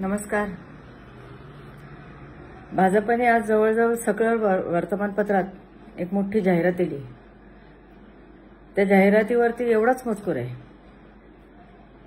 नमस्कार. भाजपने आज जवळजवळ सगळ्या वर्तमानपत्रात एक मोठी जाहिरात दिली. त्या जाहिरातीवरती एवढाच मजकूर आहे,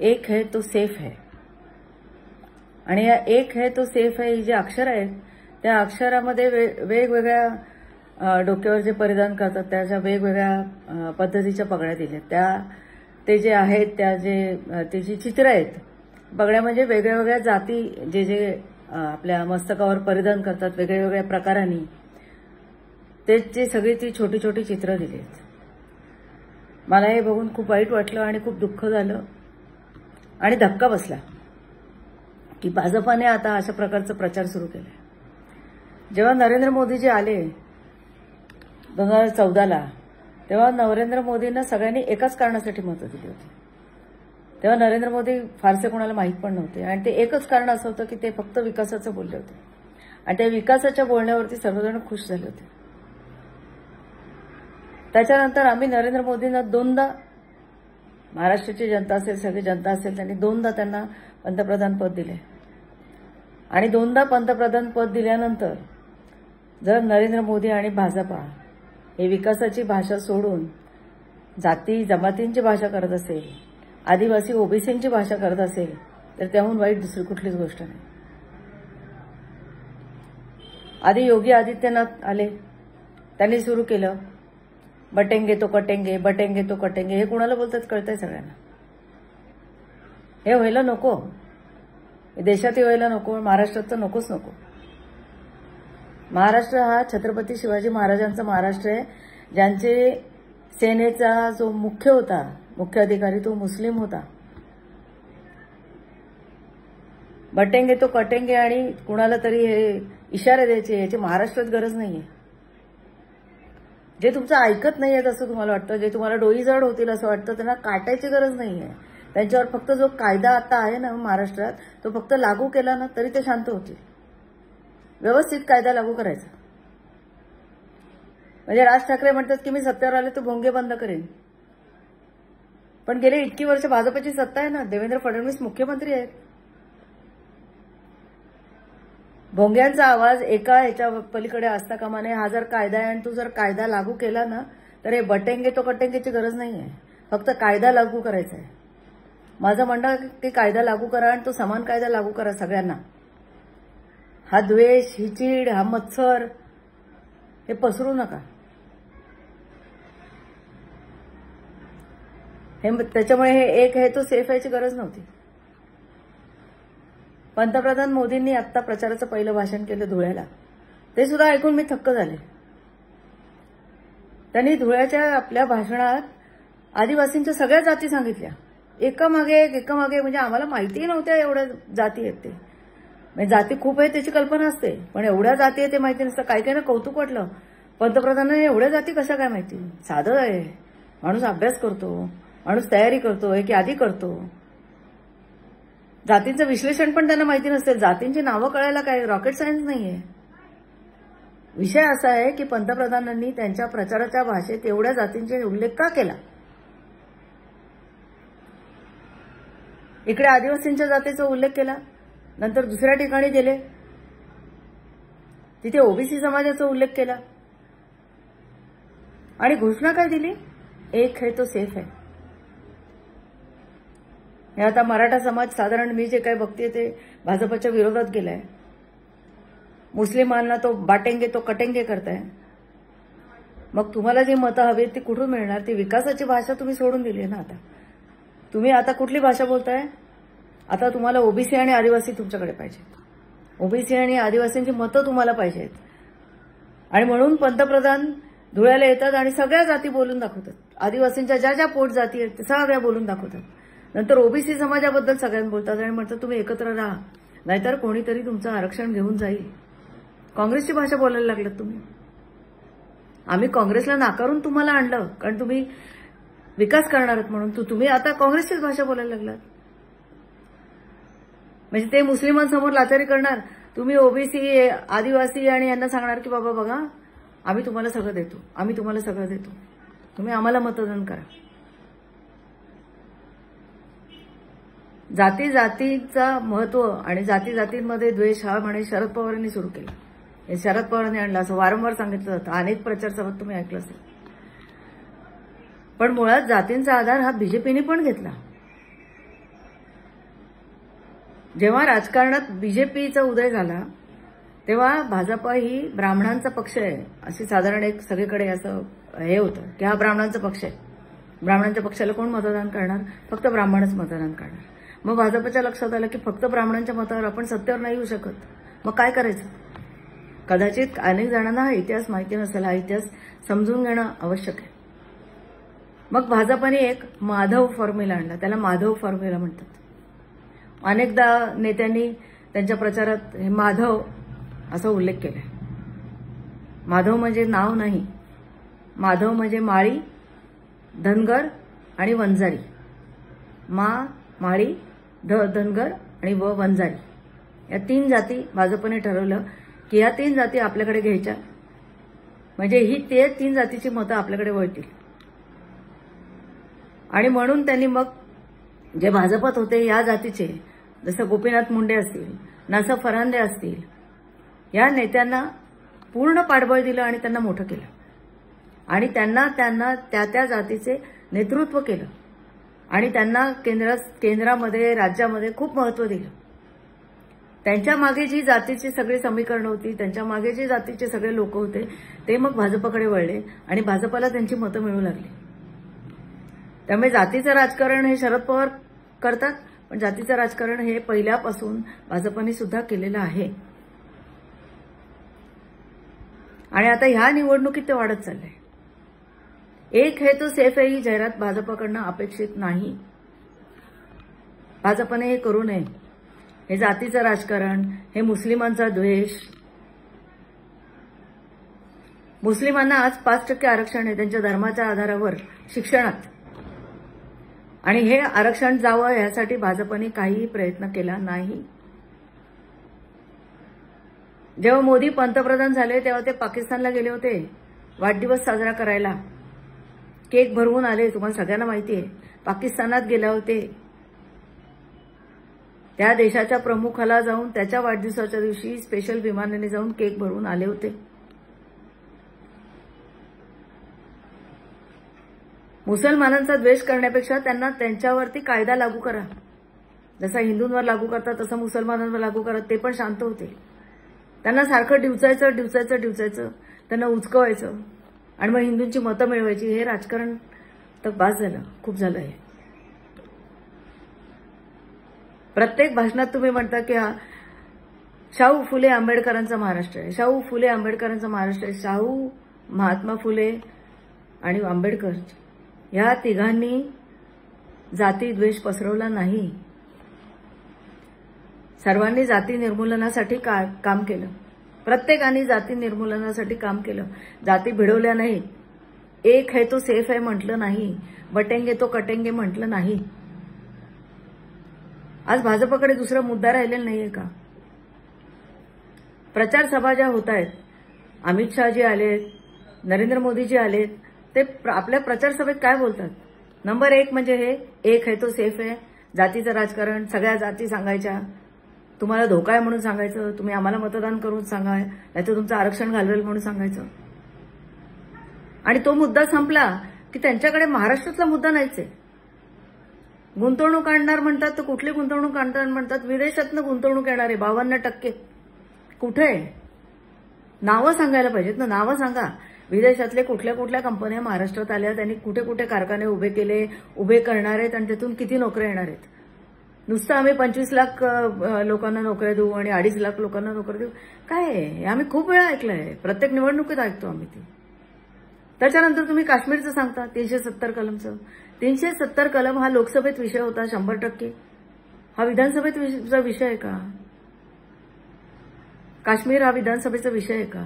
एक है तो सेफ है. आणि या एक है तो सेफ है ही जी अक्षर आहेत त्या अक्षरामध्ये वेगवेगळ्या डोक्यावर जे परिधान करतात त्याच्या वेगवेगळ्या पद्धतीच्या पगड्या दिल्या. ते जे आहेत ते जी चित्र आहेत पगड्या म्हणजे वेगवेगळ्या जाती जे आपल्या मस्तकावर परिधान करतात वेगवेगळ्या प्रकारांनी ते सगळी ती छोटी छोटी चित्र दिली आहेत. मला हे बघून खूप वाईट वाटलं आणि खूप दुःख झालं आणि धक्का बसला की भाजपाने आता अशा प्रकारचा प्रचार सुरू केला. जेव्हा नरेंद्र मोदीजी आले 2014ला तेव्हा नरेंद्र मोदींना सगळ्यांनी एकाच कारणासाठी मतं दिली होती. तेव्हा नरेंद्र मोदी फारसे कोणाला माहीत पण नव्हते आणि ते एकच कारण असं होतं की ते फक्त विकासाचं बोलले होते आणि त्या विकासाच्या बोलण्यावरती सर्वजण खुश झाले होते. त्याच्यानंतर आम्ही नरेंद्र मोदींना दोनदा, महाराष्ट्राची जनता असेल सगळी जनता असेल, त्यांनी दोनदा त्यांना पंतप्रधान पद दिले आणि दोनदा पंतप्रधान पद दिल्यानंतर जर नरेंद्र मोदी आणि भाजपा हे विकासाची भाषा सोडून जाती जमातींची भाषा करत असेल, आदिवासी ओबीसींची भाषा करत असेल तर त्याहून वाईट दुसरी कुठलीच गोष्ट नाही. आधी योगी आदित्यनाथ आले, त्यांनी सुरू केलं बटेंगे तो कटेंगे, बटेंगे तो कटेंगे. हे कुणाला बोलतात कळतंय सगळ्यांना. हे व्हायला नको, देशातही व्हायला नको, महाराष्ट्रात तर नकोच नको. महाराष्ट्र हा छत्रपती शिवाजी महाराजांचा महाराष्ट्र आहे, ज्यांचे सेनेचा जो मुख्य अधिकारी तो मुस्लिम होता. बटेंगे तो कटेंगे आणि कुणाला तरी हे इशारे द्यायचे याची महाराष्ट्रात गरज नाहीये. जे तुमचं ऐकत नाहीयेत असं तुम्हाला वाटतं, जे तुम्हाला डोई जड होतील असं वाटतं, त्यांना काटायची गरज नाहीये. त्यांच्यावर फक्त जो कायदा आता आहे ना महाराष्ट्रात तो फक्त लागू केला ना तरी ते शांत होतील. व्यवस्थित कायदा लागू करायचा. म्हणजे राज ठाकरे म्हणतात की मी सत्तेवर आले तर भोंगे बंद करेन, पण गेले इतकी वर्ष भाजपची सत्ता आहे ना, देवेंद्र फडणवीस मुख्यमंत्री आहेत. भोंग्यांचा आवाज एका ह्याच्या पलीकडे असता कामा नये. हा जर कायदा आहे आणि तू जर कायदा लागू केला ना तर हे बटेंगे तो कटेंगेची गरज नाहीये, फक्त कायदा लागू करायचा आहे. माझं म्हणणं की कायदा लागू करा आणि तो समान कायदा लागू करा सगळ्यांना. हा द्वेष, ही चीड, हा मत्सर हे पसरू नका. त्याच्यामुळे हे एक आहे तो सेफ याची गरज नव्हती. पंतप्रधान मोदींनी आता प्रचाराचं पहिलं भाषण केलं धुळ्याला, ते सुद्धा ऐकून मी थक्क झाले. त्यांनी धुळ्याच्या आपल्या भाषणात आदिवासींच्या सगळ्या जाती सांगितल्या, एकामागे एक म्हणजे आम्हाला माहितीही नव्हत्या एवढ्या जाती आहेत. ते म्हणजे जाती खूप आहेत त्याची कल्पना असते, पण एवढ्या जाती आहेत ते माहिती नसतं. काही ना कौतुक वाटलं, पंतप्रधानांना एवढ्या जाती कशा काय माहिती. साधं आहे, माणूस अभ्यास करतो, माणूस तयारी करतो की आधी करतो. जातींचं विश्लेषण पण त्यांना माहिती नसेल, जातींची नावं कळायला काय रॉकेट सायन्स नाहीये. विषय असा आहे की पंतप्रधानांनी त्यांच्या प्रचाराच्या भाषेत एवढ्या जातींचे उल्लेख का केला. इकडे आदिवासींच्या जातीचा उल्लेख केला, नंतर दुसऱ्या ठिकाणी गेले तिथे ओबीसी समाजाचा उल्लेख केला आणि घोषणा काय दिली, एक है तो सेफ है. हे आता मराठा समाज साधारण मी जे काय बघते ते भाजपच्या विरोधात गेलाय. मुस्लिमांना तो बाटेंगे तो कटेंगे करताय. मग तुम्हाला जी मतं हवीत ती कुठून मिळणार. ती विकासाची भाषा तुम्ही सोडून दिली आहे ना. आता तुम्ही आता कुठली भाषा बोलताय. आता तुम्हाला ओबीसी आणि आदिवासी तुमच्याकडे पाहिजेत. ओबीसी आणि आदिवासींची मतं तुम्हाला पाहिजेत आणि म्हणून पंतप्रधान धुळ्याला येतात आणि सगळ्या जाती बोलून दाखवतात. आदिवासींच्या ज्या पोट जाती आहेत त्या सगळ्या बोलून दाखवतात. नंतर ओबीसी समाजाबद्दल सगळ्यांना बोलतात आणि म्हणतात तुम्ही एकत्र राहा, नाहीतर कोणीतरी तुमचं आरक्षण घेऊन जाईल. काँग्रेसची भाषा बोलायला लागलात तुम्ही. आम्ही काँग्रेसला नाकारून तुम्हाला आणलं कारण तुम्ही विकास करणार आहात म्हणून. तुम्ही आता काँग्रेसचीच भाषा बोलायला लागलात. म्हणजे ते मुस्लिमांसमोर लाचारी करणार, तुम्ही ओबीसी आदिवासी आणि यांना सांगणार की बाबा बघा आम्ही तुम्हाला सगळं देतो, तुम्ही आम्हाला मतदान करा. जाती जातीचा महत्व आणि जाती जातींमध्ये द्वेष हा म्हणे शरद पवारांनी सुरू केला. हे शरद पवारांनी आणलं असं वारंवार सांगितलं जातं. अनेक प्रचार सभेत तुम्ही ऐकलं असेल. पण मुळात जातींचा आधार हा बीजेपीने पण घेतला. जेव्हा राजकारणात बीजेपीचा उदय झाला तेव्हा भाजपा ही ब्राह्मणांचा पक्ष आहे अशी साधारण एक सगळीकडे असं हे होतं की हा ब्राह्मणांचा पक्ष आहे. ब्राह्मणांच्या पक्षाला कोण मतदान करणार? फक्त ब्राह्मणच मतदान करणार. मग भाजपच्या लक्षात आलं की फक्त ब्राह्मणांच्या मतावर आपण सत्तेवर नाही येऊ शकत. मग काय करायचं? कदाचित अनेक जणांना हा इतिहास माहिती नसेल. हा इतिहास समजून घेणं आवश्यक आहे. मग भाजपाने एक माधव फॉर्म्युला आणला. त्याला माधव फॉर्म्युला म्हणतात. अनेकदा नेत्यांनी त्यांच्या प्रचारात हे माधव असा उल्लेख केलाय. माधव म्हणजे नाव नाही. माधव म्हणजे माळी, धनगर आणि वंजारी. माळी, धनगर आणि वंजारी या 3 जाती भाजपने ठरवलं की या 3 जाती आपल्याकडे घ्यायच्या म्हणजे ही ते 3 जातीची मतं आपल्याकडे वळतील. आणि म्हणून त्यांनी मग जे भाजपात होते या जातीचे जसं गोपीनाथ मुंडे असतील, नासा फरांदे असतील या नेत्यांना पूर्ण पाठबळ दिलं आणि त्यांना मोठं केलं आणि त्यांना त्या जातीचे नेतृत्व केलं आणि त्यांना केंद्रामध्ये राज्यामध्ये खूप महत्त्व दिलं. त्यांच्या मागे जी जातीची सगळी समीकरणं होती, त्यांच्या मागे जे जातीचे सगळे लोक होते ते मग भाजपकडे वळले आणि भाजपला त्यांची मतं मिळू लागली. त्यामुळे जातीचं राजकारण हे शरद पवार करतात, पण जातीचं राजकारण हे पहिल्यापासून भाजपने सुद्धा केलेलं आहे आणि आता ह्या निवडणुकीत ते वाढत चाललंय. एक है तो सेफ है ही जाहिरात भाजपकडनं अपेक्षित नाही. भाजपने हे करू नये. हे जातीचं राजकारण, हे मुस्लिमांचा द्वेष. मुस्लिमांना आज 5% आरक्षण आहे त्यांच्या धर्माच्या आधारावर शिक्षणात आणि हे आरक्षण जावं यासाठी भाजपने काहीही प्रयत्न केला नाही. जेव्हा मोदी पंतप्रधान झाले तेव्हा ते पाकिस्तानला गेले होते वाढदिवस साजरा करायला. केक भरवून आले. तुम्हाला सगळ्यांना माहिती आहे. पाकिस्तानात गेले होते. त्या देशाच्या प्रमुखाला जाऊन त्याच्या वाढदिवसाच्या दिवशी स्पेशल विमानाने जाऊन केक भरवून आले होते. मुसलमानांचा द्वेष करण्यापेक्षा त्यांना त्यांच्यावरती कायदा लागू करा. जसा हिंदूंवर लागू करतात तसं मुसलमानांवर लागू करा. ते पण शांत होते. त्यांना सारखं डिवचायचं, त्यांना उचकवायचं आणि मग हिंदूंची मतं मिळवायची. हे राजकारण तर बास झालं. खूप झालं हे. प्रत्येक भाषणात तुम्ही म्हणता की शाहू फुले आंबेडकरांचा महाराष्ट्र आहे. शाहू फुले आंबेडकरांचा महाराष्ट्र आहे. शाहू, महात्मा फुले आणि आंबेडकर या तिघांनी जाती द्वेष पसरवला नाही. सर्वांनी जाती निर्मूलनासाठी काम केलं. प्रत्येकाने जाती निर्मूलनासाठी काम केलं. जाती भिडवल्या नाहीत. एक है तो सेफ है म्हटलं नाही. बटेंगे तो कटेंगे म्हटलं नाही. आज भाजपकडे दुसरा मुद्दा राहिलेला नाहीये का? प्रचार सभा ज्या होत आहेत, अमित शहाजी आलेत, नरेंद्र मोदीजी आलेत, ते आपल्या प्रचार सभेत काय बोलतात? नंबर 1 म्हणजे हे एक है तो सेफ है, जातीचं राजकारण, सगळ्या जाती सांगायच्या, तुम्हाला धोका आहे म्हणून सांगायचं, तुम्ही आम्हाला मतदान करून सांगा, नाहीतर तुमचं आरक्षण घालवेल म्हणून सांगायचं. आणि तो मुद्दा संपला की त्यांच्याकडे महाराष्ट्रातला मुद्दा नाहीच आहे. गुंतवणूक आणणार म्हणतात तर कुठली गुंतवणूक आणणार म्हणतात? विदेशातनं गुंतवणूक येणार आहे 52%. कुठे आहे? नावं सांगायला पाहिजेत ना. नावं सांगा. विदेशातले कुठल्या कुठल्या कंपन्या महाराष्ट्रात आल्या, त्यांनी कुठे कुठे कारखाने उभे केले, उभे करणार आहेत आणि त्यातून किती नोकऱ्या येणार आहेत? नुसतं आम्ही 25 लाख लोकांना नोकऱ्या देऊ आणि 2.5 लाख लोकांना नोकऱ्या देऊ काय आहे? आम्ही खूप वेळा ऐकलंय. प्रत्येक निवडणुकीत ऐकतो आम्ही ते. त्याच्यानंतर तुम्ही काश्मीरचं सांगता 370 कलमचं. 370 कलम हा लोकसभेत विषय होता 100%. हा विधानसभेत विषय आहे का? काश्मीर हा विधानसभेचा विषय आहे का?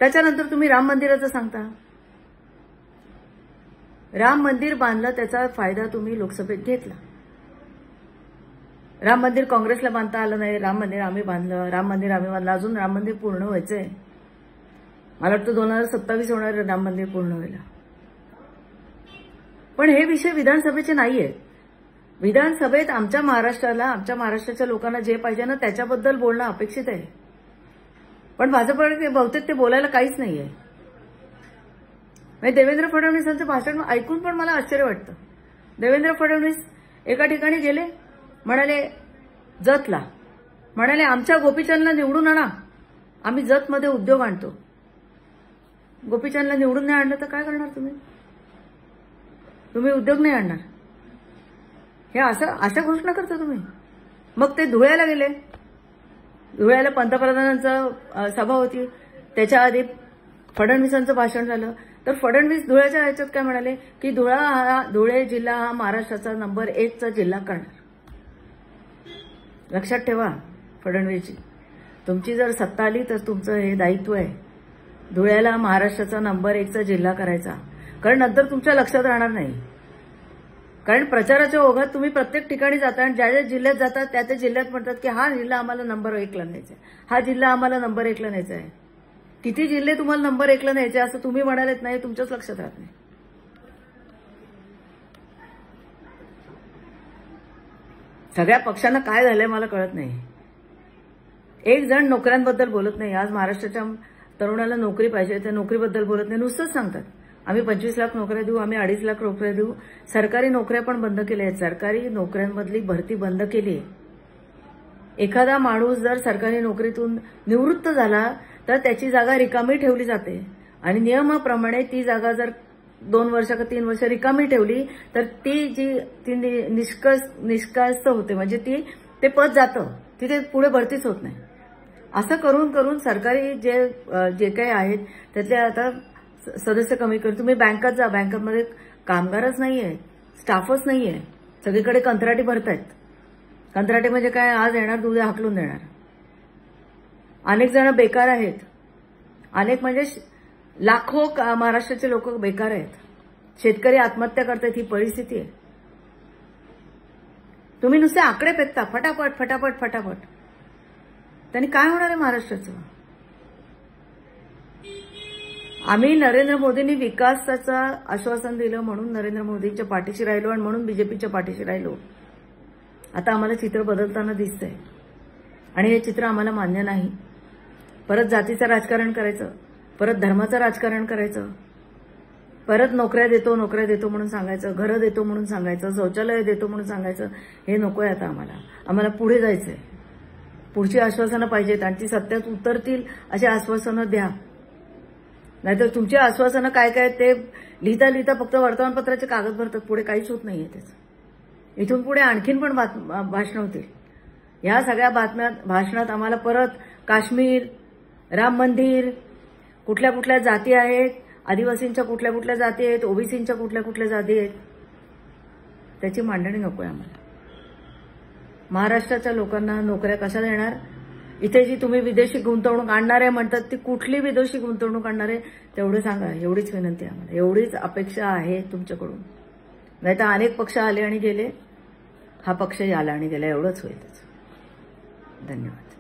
त्याच्यानंतर तुम्ही राम मंदिराचं सांगता. राम मंदिर बांधलं, त्याचा फायदा तुम्ही लोकसभेत घेतला. राम मंदिर काँग्रेसला बांधता आलं नाही. राम मंदिर आम्ही बांधलं, राम मंदिर आम्ही बांधलं. अजून राम मंदिर पूर्ण व्हायचंय. मला वाटतं 2027 होणार राम मंदिर पूर्ण व्हायला. पण हे विषय विधानसभेचे नाहीये. विधानसभेत आमच्या महाराष्ट्राच्या लोकांना जे पाहिजे ना त्याच्याबद्दल बोलणं अपेक्षित आहे. पण भाजपकडे बहुतेक ते बोलायला काहीच नाहीये. देवेंद्र फडणवीसांचं भाषण ऐकून पण मला आश्चर्य वाटतं. देवेंद्र फडणवीस एका ठिकाणी गेले, म्हणाले जतला, म्हणाले आमच्या गोपीचंदला निवडून आणा, आम्ही जतमध्ये उद्योग आणतो. गोपीचंदला निवडून नाही आणलं तर काय करणार तुम्ही? तुम्ही उद्योग नाही आणणार, हे अशा घोषणा करता तुम्ही. मग ते धुळ्याला गेले. धुळ्याला पंतप्रधानांचा सभा होती, त्याच्या आधी फडणवीसांचं भाषण झालं. तर फडणवीस धुळ्याच्या ह्याच्यात काय म्हणाले की धुळे जिल्हा हा महाराष्ट्राचा नंबर 1 चा जिल्हा करणार. लक्षात ठेवा फडणवीसजी, तुमची जर सत्ता आली तर तुमचं हे दायित्व आहे, धुळ्याला महाराष्ट्राचा नंबर 1 चा जिल्हा करायचा. कारण नंतर तुमच्या लक्षात राहणार नाही. कारण प्रचाराच्या ओघात तुम्ही प्रत्येक ठिकाणी जाता आणि ज्या ज्या जिल्ह्यात जातात त्या त्या जिल्ह्यात म्हणतात की हा जिल्हा आम्हाला नंबर 1 ला न्यायचा आहे, हा जिल्हा आम्हाला नंबर 1 ला न्यायचा आहे. किती जिल्हे तुम्हाला नंबर 1 ला न्यायचे असं तुम्ही म्हणालेत नाही, तुमच्याच लक्षात राहत नाही. सगळ्या पक्षांना काय झालंय मला कळत नाही. एक जण नोकऱ्यांबद्दल बोलत नाही. आज महाराष्ट्राच्या तरुणाला नोकरी पाहिजे, त्या नोकरीबद्दल बोलत नाही. नुसतंच सांगतात आम्ही 25 लाख नोकऱ्या देऊ, आम्ही 2.5 लाख नोकऱ्या देऊ. सरकारी नोकऱ्या पण बंद केल्या आहेत. सरकारी नोकऱ्यांमधली भरती बंद केली आहे. एखादा माणूस जर सरकारी नोकरीतून निवृत्त झाला तर त्याची जागा रिकामी ठेवली जाते आणि नियमाप्रमाणे ती जागा जर 2 वर्ष का 3 वर्ष रिकामी ठेवली तर ती निष्कास्त होते. म्हणजे ते पद जातं, तिथे पुढे भरतीच होत नाही. असं करून करून सरकारी जे काही आहेत त्यातले आता सदस्य कमी करून तुम्ही बँकात जा, बँकांमध्ये कामगारच नाहीये, स्टाफच नाहीये, सगळीकडे कंत्राटी भरतायत. कंत्राटी म्हणजे काय, आज येणार उद्या हाकलून देणार. अनेक जण बेकार आहेत. अनेक म्हणजे लाखो महाराष्ट्राचे लोक बेकार आहेत. शेतकरी आत्महत्या करतायत. ही परिस्थिती आहे. तुम्ही नुसते आकडे फेकता फटाफट फटाफट फटाफट. त्यांनी काय होणार आहे महाराष्ट्राचं? आम्ही नरेंद्र मोदींनी विकासाचं आश्वासन दिलं म्हणून नरेंद्र मोदींच्या पाठीशी राहिलो आणि म्हणून बीजेपीच्या पाठीशी राहिलो. आता आम्हाला चित्र बदलताना दिसतंय आणि हे चित्र आम्हाला मान्य नाही. परत जातीचं राजकारण करायचं, परत धर्माचं राजकारण करायचं, परत नोकऱ्या देतो म्हणून सांगायचं, घरं देतो म्हणून सांगायचं, शौचालय देतो म्हणून सांगायचं. हे नकोय आता आम्हाला. आम्हाला पुढे जायचंय. पुढची आश्वासनं पाहिजेत आणि ती सत्यात उतरतील अशी आश्वासनं द्या. नाहीतर तुमची आश्वासनं काय काय ते लिहिता लिहिता फक्त वर्तमानपत्राचे कागद भरतात, पुढे काहीच होत नाहीये त्याचं. इथून पुढे आणखीन पण भाषणं होतील. या सगळ्या भाषणात आम्हाला परत काश्मीर, राम मंदिर, कुठल्या कुठल्या जाती आहेत, आदिवासींच्या कुठल्या कुठल्या जाती आहेत, ओबीसींच्या कुठल्या कुठल्या जाती आहेत, त्याची मांडणी नकोय आम्हाला. महाराष्ट्राच्या लोकांना नोकऱ्या कशा देणार? इथे जी तुम्ही विदेशी गुंतवणूक आणणार आहे म्हणतात ती कुठली विदेशी गुंतवणूक आणणार आहे तेवढं सांगा. एवढीच विनंती आहे आम्हाला, एवढीच अपेक्षा आहे तुमच्याकडून. नाहीतर अनेक पक्ष आले आणि गेले, हा पक्ष आला आणि गेला, एवढंच होईल त्याचं. धन्यवाद.